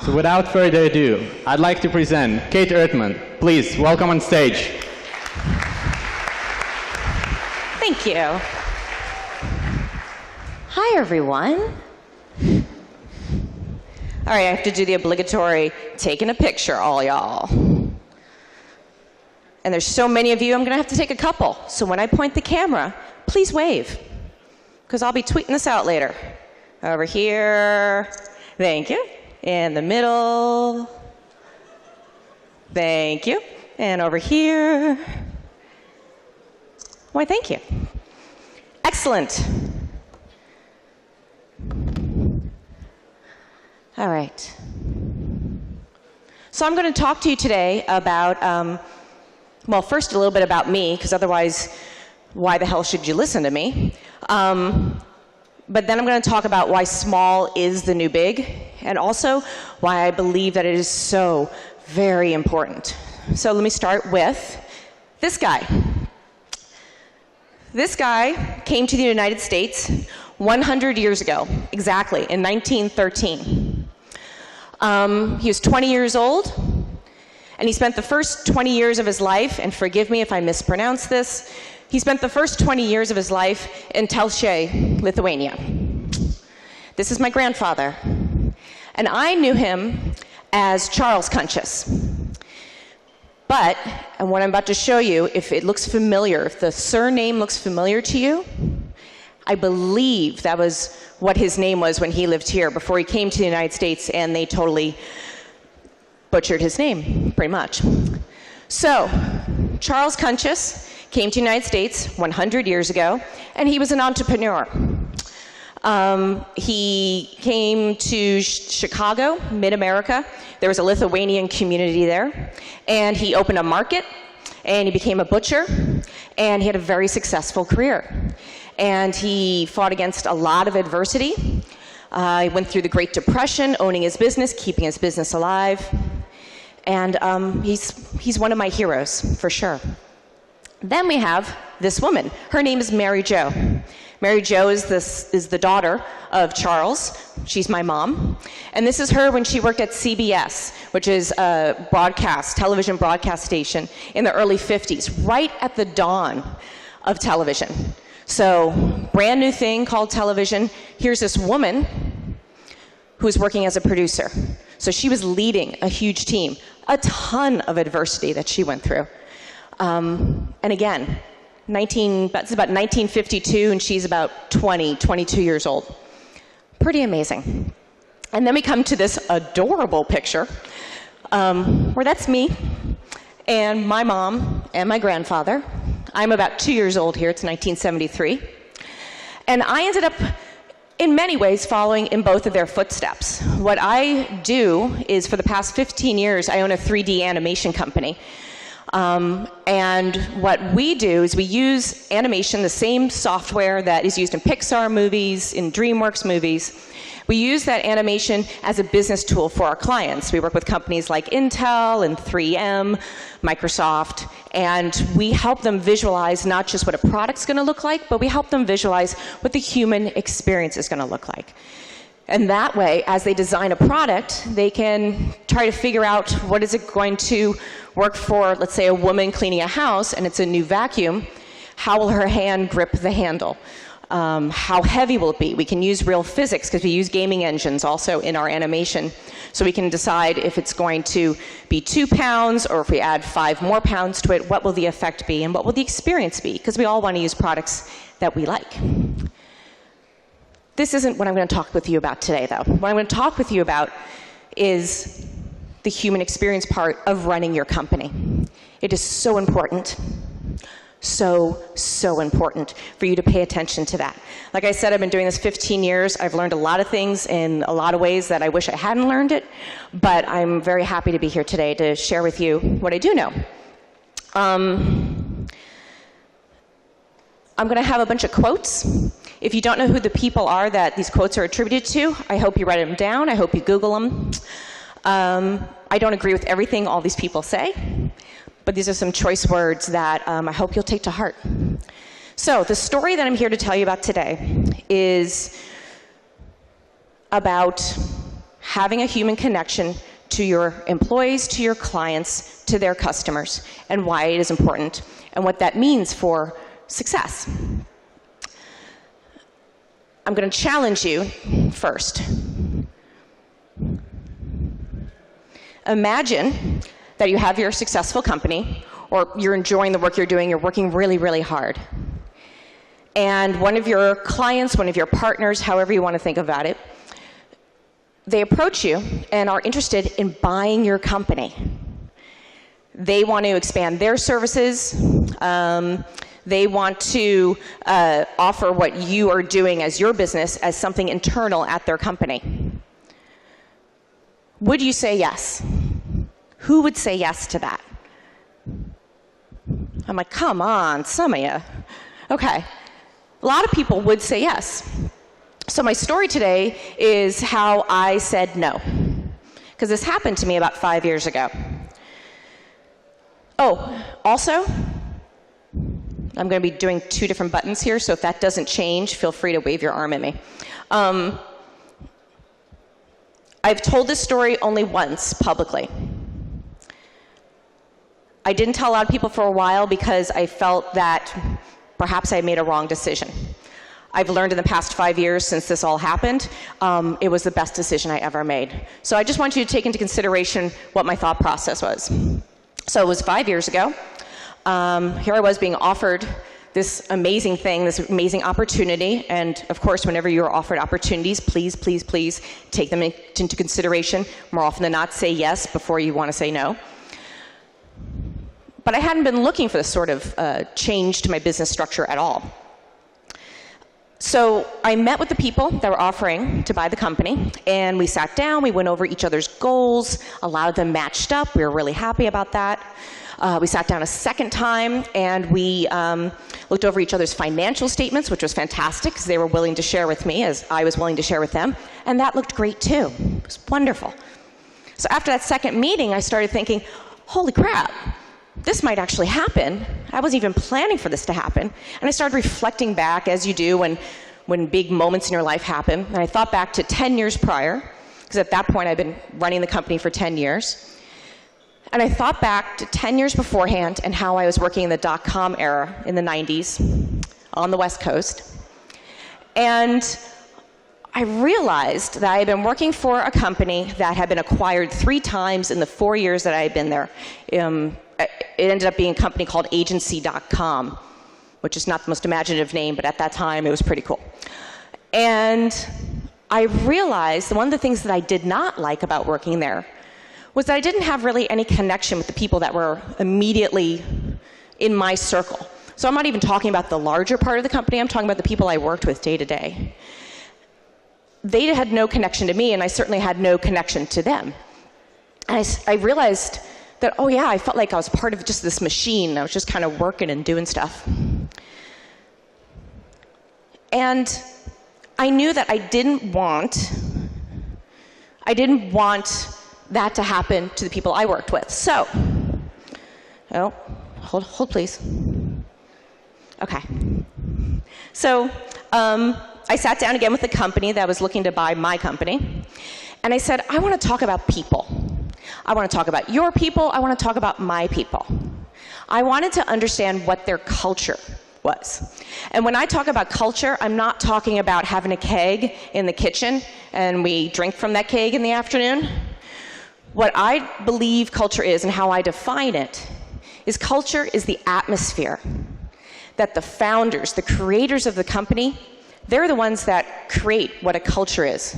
So without further ado, I'd like to present Kate Ertmann. Please, welcome on stage. Thank you. Hi, everyone. All right, I have to do the obligatory taking a picture, all y'all. And there's so many of you, I'm going to have to take a couple. So when I point the camera, please wave, because I'll be tweeting this out later. Over here. Thank you. In the middle. Thank you. And over here. Why, thank you. Excellent. All right. So I'm going to talk to you today about, well, first a little bit about me, because otherwise, why the hell should you listen to me? But then I'm going to talk about why small is the new big, and also why I believe that it is so very important. So let me start with this guy. This guy came to the United States 100 years ago, exactly, in 1913. He was 20 years old, and he spent the first 20 years of his life, and forgive me if I mispronounce this, he spent the first 20 years of his life in Telšiai, Lithuania. This is my grandfather. And I knew him as Charles Kunčius. But, and what I'm about to show you, if it looks familiar, if the surname looks familiar to you, I believe that was what his name was when he lived here, before he came to the United States, and they totally butchered his name, pretty much. So, Charles Kunčius came to the United States 100 years ago, and he was an entrepreneur. He came to Chicago, mid-America. There was a Lithuanian community there, and he opened a market, and he became a butcher, and he had a very successful career. And he fought against a lot of adversity. He went through the Great Depression, owning his business, keeping his business alive. And he's one of my heroes, for sure. Then we have this woman. Her name is Mary Jo. Mary Jo is the daughter of Charles. She's my mom. And this is her when she worked at CBS, which is a television broadcast station in the early 50s, right at the dawn of television. So, brand new thing called television. Here's this woman who's working as a producer. So she was leading a huge team, a ton of adversity that she went through. And again, that's about 1952, and she's about 22 years old. Pretty amazing. And then we come to this adorable picture, where that's me and my mom and my grandfather. I'm about 2 years old here. It's 1973. And I ended up, in many ways, following in both of their footsteps. What I do is, for the past 15 years, I own a 3D animation company. And what we do is we use animation, the same software that is used in Pixar movies, in DreamWorks movies. We use that animation as a business tool for our clients. We work with companies like Intel and 3M, Microsoft, and we help them visualize not just what a product's going to look like, but we help them visualize what the human experience is going to look like. And that way, as they design a product, they can try to figure out what is it going to work for, let's say, a woman cleaning a house, and it's a new vacuum. How will her hand grip the handle? How heavy will it be? We can use real physics, because we use gaming engines also in our animation. So we can decide if it's going to be 2 pounds, or if we add 5 more pounds to it, what will the effect be, and what will the experience be? Because we all want to use products that we like. This isn't what I'm going to talk with you about today, though. What I'm going to talk with you about is the human experience part of running your company. It is so important, so important for you to pay attention to that. Like I said, I've been doing this 15 years. I've learned a lot of things in a lot of ways that I wish I hadn't learned it, but I'm very happy to be here today to share with you what I do know. I'm going to have a bunch of quotes. If you don't know who the people are that these quotes are attributed to, I hope you write them down. I hope you Google them. I don't agree with everything all these people say, but these are some choice words that I hope you'll take to heart. So the story that I'm here to tell you about today is about having a human connection to your employees, to your clients, to their customers, and why it is important, and what that means for success. I'm going to challenge you first. Imagine that you have your successful company, or you're enjoying the work you're doing, you're working really, really hard. And one of your clients, one of your partners, however you want to think about it, they approach you and are interested in buying your company. They want to expand their services. They want to offer what you are doing as your business as something internal at their company. Would you say yes? Who would say yes to that? I'm like, come on, some of you. Okay. A lot of people would say yes. So my story today is how I said no, because this happened to me about 5 years ago. Oh, also, I'm going to be doing 2 different buttons here, so if that doesn't change, feel free to wave your arm at me. I've told this story only once publicly. I didn't tell a lot of people for a while because I felt that perhaps I made a wrong decision. I've learned in the past 5 years since this all happened, it was the best decision I ever made. So I just want you to take into consideration what my thought process was. So it was 5 years ago. Here I was being offered this amazing thing, this amazing opportunity, and of course, whenever you're offered opportunities, please, please, please take them into consideration. More often than not, say yes before you want to say no. But I hadn't been looking for this sort of change to my business structure at all. So I met with the people that were offering to buy the company, and we sat down, we went over each other's goals, a lot of them matched up, we were really happy about that. We sat down a second time, and we looked over each other's financial statements, which was fantastic, because they were willing to share with me, as I was willing to share with them, and that looked great too. It was wonderful. So after that second meeting, I started thinking, holy crap, this might actually happen. I wasn't even planning for this to happen. And I started reflecting back, as you do when big moments in your life happen. And I thought back to 10 years prior, because at that point I'd been running the company for 10 years. And I thought back to 10 years beforehand and how I was working in the dot-com era in the 90s on the West Coast. And I realized that I had been working for a company that had been acquired 3 times in the 4 years that I had been there. It ended up being a company called agency.com, which is not the most imaginative name, but at that time it was pretty cool. And I realized one of the things that I did not like about working there was that I didn't have really any connection with the people that were immediately in my circle. So I'm not even talking about the larger part of the company, I'm talking about the people I worked with day to day. They had no connection to me, and I certainly had no connection to them. And I realized that, oh yeah, I felt like I was part of just this machine. I was just kind of working and doing stuff. And I knew that I didn't want that to happen to the people I worked with. So, oh, hold please. Okay. So, I sat down again with the company that was looking to buy my company, and I said, I want to talk about people. I want to talk about your people. I want to talk about my people. I wanted to understand what their culture was. And when I talk about culture, I'm not talking about having a keg in the kitchen and we drink from that keg in the afternoon. What I believe culture is and how I define it is culture is the atmosphere that the founders, the creators of the company, they're the ones that create what a culture is.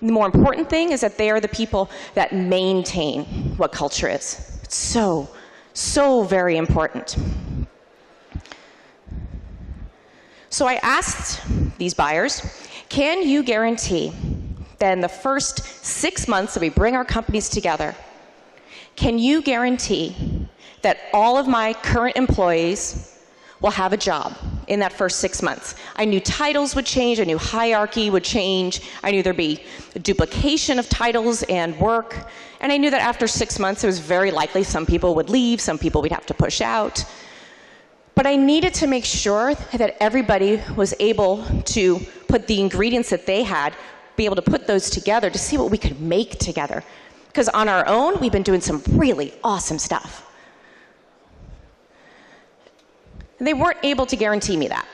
The more important thing is that they are the people that maintain what culture is. It's so, so very important. So I asked these buyers, can you guarantee that in the first 6 months that we bring our companies together, can you guarantee that all of my current employees will have a job in that first 6 months? I knew titles would change, I knew hierarchy would change, I knew there'd be a duplication of titles and work, and I knew that after 6 months it was very likely some people would leave, some people we'd have to push out. But I needed to make sure that everybody was able to put the ingredients that they had be able to put those together to see what we could make together. Because on our own, we've been doing some really awesome stuff. And they weren't able to guarantee me that.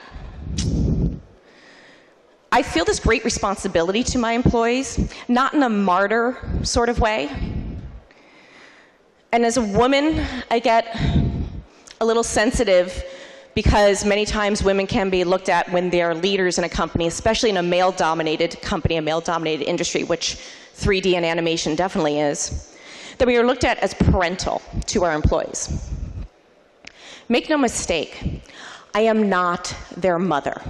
I feel this great responsibility to my employees, not in a martyr sort of way. And as a woman, I get a little sensitive because many times women can be looked at when they are leaders in a company, especially in a male-dominated company, a male-dominated industry, which 3D and animation definitely is, that we are looked at as parental to our employees. Make no mistake, I am not their mother.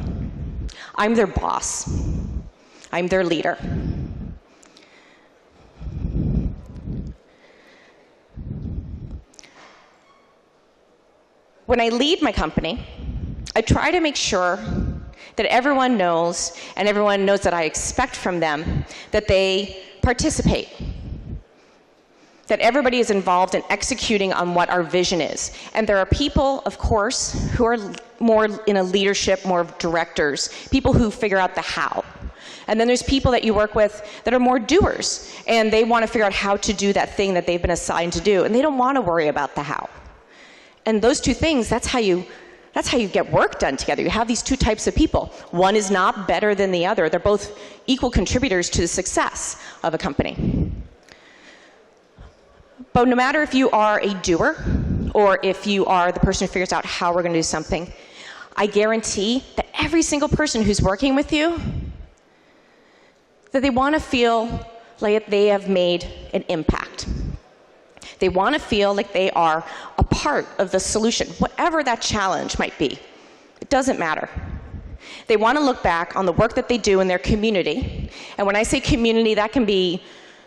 I'm their boss. I'm their leader. When I lead my company, I try to make sure that everyone knows, and everyone knows that I expect from them, that they participate. That everybody is involved in executing on what our vision is. And there are people, of course, who are more in a leadership, more of directors, people who figure out the how. And then there's people that you work with that are more doers, and they want to figure out how to do that thing that they've been assigned to do, and they don't want to worry about the how. And those two things, that's how you get work done together. You have these two types of people. One is not better than the other. They're both equal contributors to the success of a company. But no matter if you are a doer or if you are the person who figures out how we're going to do something, I guarantee that every single person who's working with you, that they want to feel like they have made an impact. They want to feel like they are a part of the solution, whatever that challenge might be. It doesn't matter. They want to look back on the work that they do in their community. And when I say community, that can be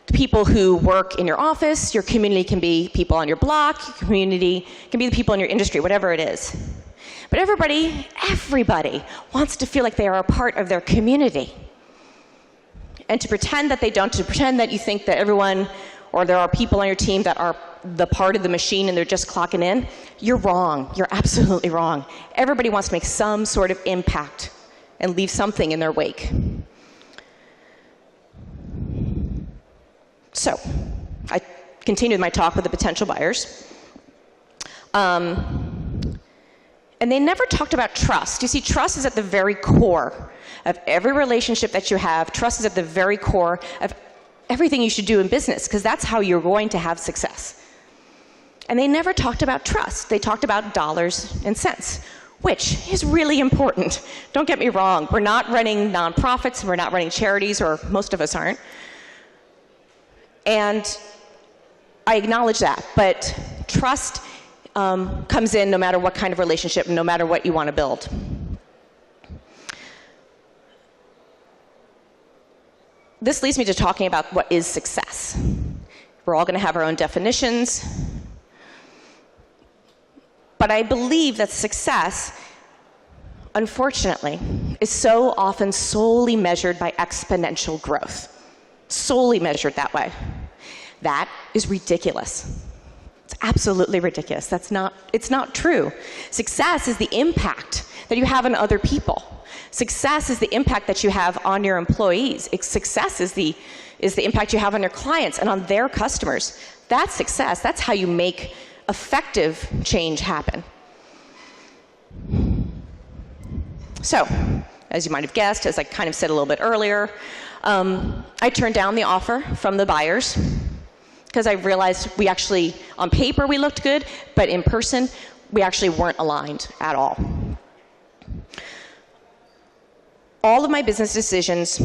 the people who work in your office, your community can be people on your block, your community can be the people in your industry, whatever it is. But everybody wants to feel like they are a part of their community. And to pretend that they don't, to pretend that you think that everyone, or there are people on your team that are the part of the machine and they're just clocking in, you're wrong. You're absolutely wrong. Everybody wants to make some sort of impact and leave something in their wake. So, I continued my talk with the potential buyers. And they never talked about trust. You see, trust is at the very core of every relationship that you have. Trust is at the very core of everything you should do in business, because that's how you're going to have success. And they never talked about trust. They talked about dollars and cents, which is really important. Don't get me wrong. We're not running nonprofits, we're not running charities, or most of us aren't. And I acknowledge that, but trust comes in no matter what kind of relationship, no matter what you want to build. This leads me to talking about what is success. We're all going to have our own definitions. But I believe that success, unfortunately, is so often solely measured by exponential growth. Solely measured that way. That is ridiculous. It's absolutely ridiculous. It's not true. Success is the impact that you have on other people. Success is the impact that you have on your employees. Success is the impact you have on your clients and on their customers. That's success. That's how you make effective change happen. So, as you might have guessed, as I kind of said a little bit earlier, I turned down the offer from the buyers because I realized we actually, on paper we looked good, but in person we actually weren't aligned at all. All of my business decisions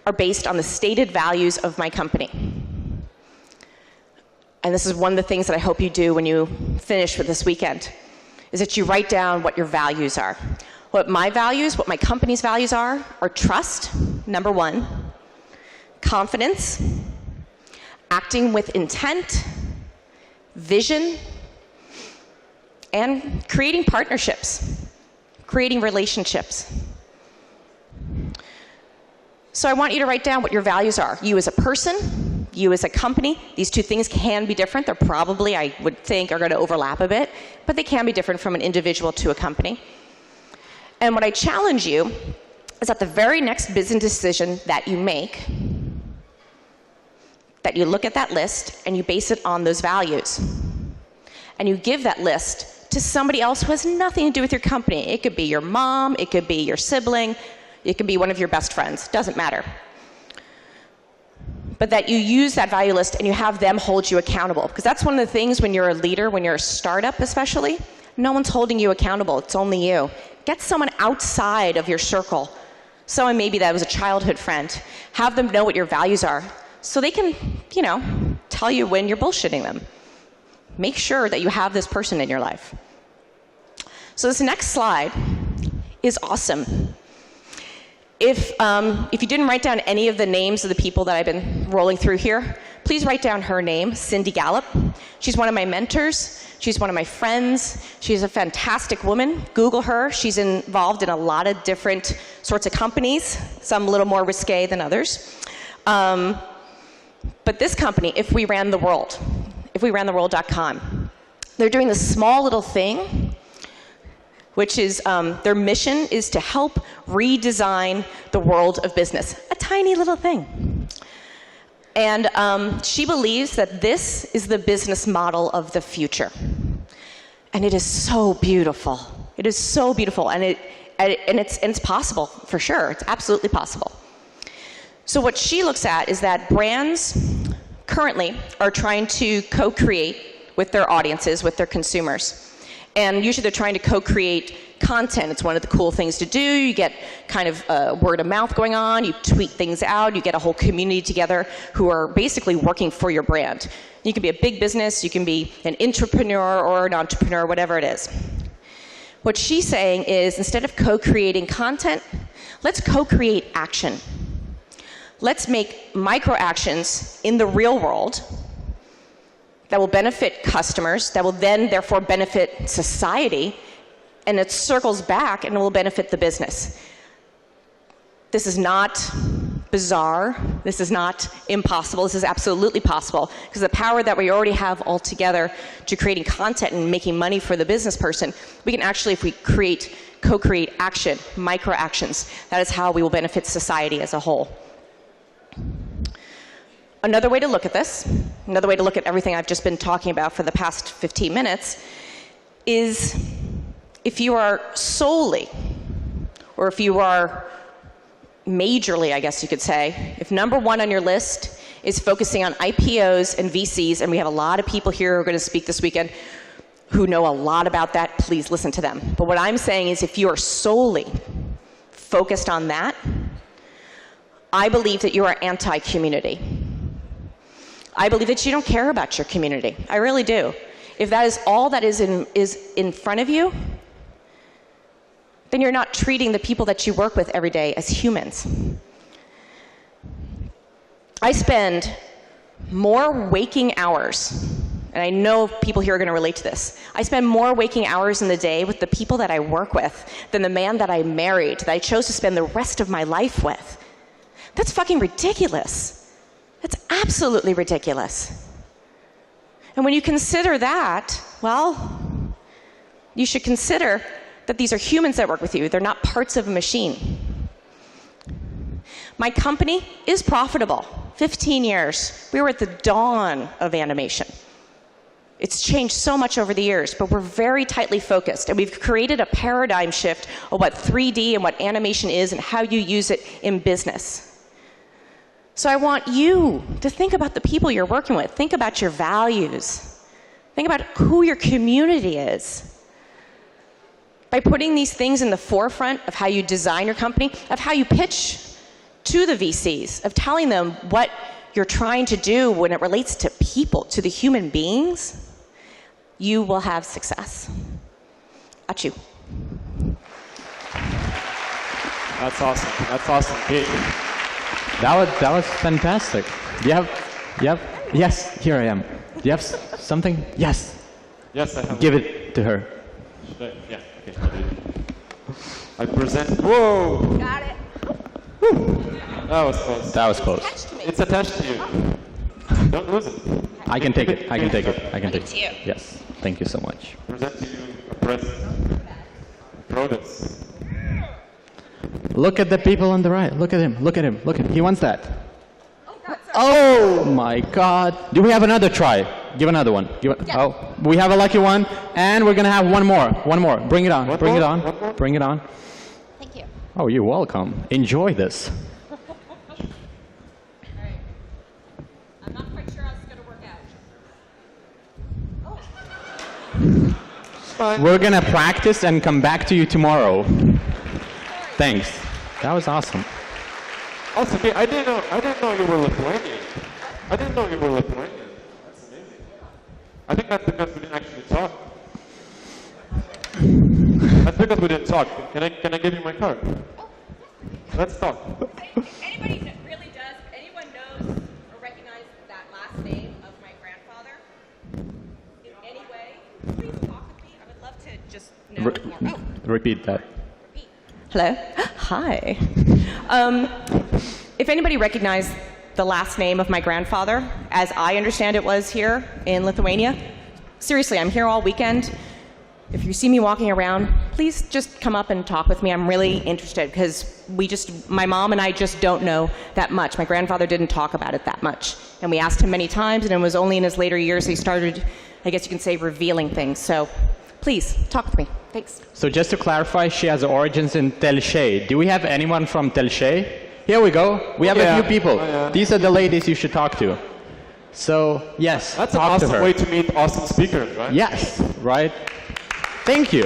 are based on the stated values of my company. And this is one of the things that I hope you do when you finish with this weekend, is that you write down what your values are. What my values, what my company's values are trust, number one, confidence, acting with intent, vision, and creating partnerships, creating relationships. So I want you to write down what your values are. You as a person, you as a company. These two things can be different. They're probably, I would think, are going to overlap a bit, but they can be different from an individual to a company. And what I challenge you is that the very next business decision that you make, that you look at that list and you base it on those values. And you give that list to somebody else who has nothing to do with your company. It could be your mom, it could be your sibling, it could be one of your best friends, doesn't matter. But that you use that value list and you have them hold you accountable. Because that's one of the things when you're a leader, when you're a startup especially, no one's holding you accountable, it's only you. Get someone outside of your circle. Someone maybe that was a childhood friend. Have them know what your values are so they can, you know, tell you when you're bullshitting them. Make sure that you have this person in your life. So this next slide is awesome. If you didn't write down any of the names of the people that I've been rolling through here, please write down her name, Cindy Gallup. She's one of my mentors. She's one of my friends. She's a fantastic woman. Google her. She's involved in a lot of different sorts of companies, some a little more risque than others. But this company, If We Ran the World, ifwerantheworld.com, they're doing this small little thing, which is their mission is to help redesign the world of business. A tiny little thing. And she believes that this is the business model of the future. And it is so beautiful. It is so beautiful. And it's possible, for sure. It's absolutely possible. So what she looks at is that brands currently are trying to co-create with their audiences, with their consumers. And usually they're trying to co-create content. It's one of the cool things to do. You get kind of word of mouth going on. You tweet things out. You get a whole community together who are basically working for your brand. You can be a big business. You can be an entrepreneur or an entrepreneur, whatever it is. What she's saying is instead of co-creating content, let's co-create action. Let's make micro actions in the real world that will benefit customers, that will then therefore benefit society, and it circles back and it will benefit the business. This is not bizarre. This is not impossible. This is absolutely possible because the power that we already have all together to creating content and making money for the business person, we can actually, if we co-create action, micro actions, that is how we will benefit society as a whole. Another way to look at this, another way to look at everything I've just been talking about for the past 15 minutes, is if you are solely, or if you are majorly, I guess you could say, if number one on your list is focusing on IPOs and VCs, and we have a lot of people here who are going to speak this weekend who know a lot about that, please listen to them. But what I'm saying is if you are solely focused on that, I believe that you are anti-community. I believe that you don't care about your community. I really do. If that is all that is in front of you, then you're not treating the people that you work with every day as humans. I spend more waking hours, and I know people here are going to relate to this. I spend more waking hours in the day with the people that I work with than the man that I married, that I chose to spend the rest of my life with. That's fucking ridiculous. That's absolutely ridiculous. And when you consider that, well, you should consider that these are humans that work with you. They're not parts of a machine. My company is profitable. 15 years. We were at the dawn of animation. It's changed so much over the years, but we're very tightly focused, and we've created a paradigm shift of what 3D and what animation is and how you use it in business. So I want you to think about the people you're working with. Think about your values. Think about who your community is. By putting these things in the forefront of how you design your company, of how you pitch to the VCs, of telling them what you're trying to do when it relates to people, to the human beings, you will have success. Achoo. That's awesome. That's awesome. That was fantastic. Do you have, yes, here I am. Do you have something? Yes. Yes, I have. Give it to her. Should I? Yeah, okay, I'll do it. I present, whoa! Got it. That was close. That was close. It's attached to you. Don't lose it. I can take it. I can take it. I can take It's you. it. Yes. Thank you so much. Present to you a present. Products. Look at the people on the right. Look at him. Look at him. Look at him. He wants that. Oh my God. Do we have another try? Give another one. Oh, we have a lucky one. And we're going to have one more. One more. Bring it on. Bring it on. Bring it on. Thank you. Oh, you're welcome. Enjoy this. All right. I'm not quite sure how it's going to work out. We're going to practice and come back to you tomorrow. Thanks. That was awesome. Also, I didn't know you were Lithuanian. I didn't know you were Lithuanian. That's amazing. I think that's because we didn't actually talk. That's because we didn't talk. Can I give you my card? Let's talk. Anybody really does, anyone knows or recognize that last name of my grandfather in any way? Please talk with me. I would love to just know more. Oh. Repeat that. Hello. Hi. If anybody recognized the last name of my grandfather, as I understand it was here in Lithuania, seriously, I'm here all weekend. If you see me walking around, please just come up and talk with me. I'm really interested because my mom and I just don't know that much. My grandfather didn't talk about it that much. And we asked him many times, and it was only in his later years he started, I guess you can say, revealing things. So please, talk with me. Thanks. So just to clarify, she has origins in Telšiai. Do we have anyone from Telšiai? Here we go. We have a few people. These are the ladies you should talk to. So, yes, that's an talk to awesome her. way to meet awesome speakers, right? Yes, right? Thank you.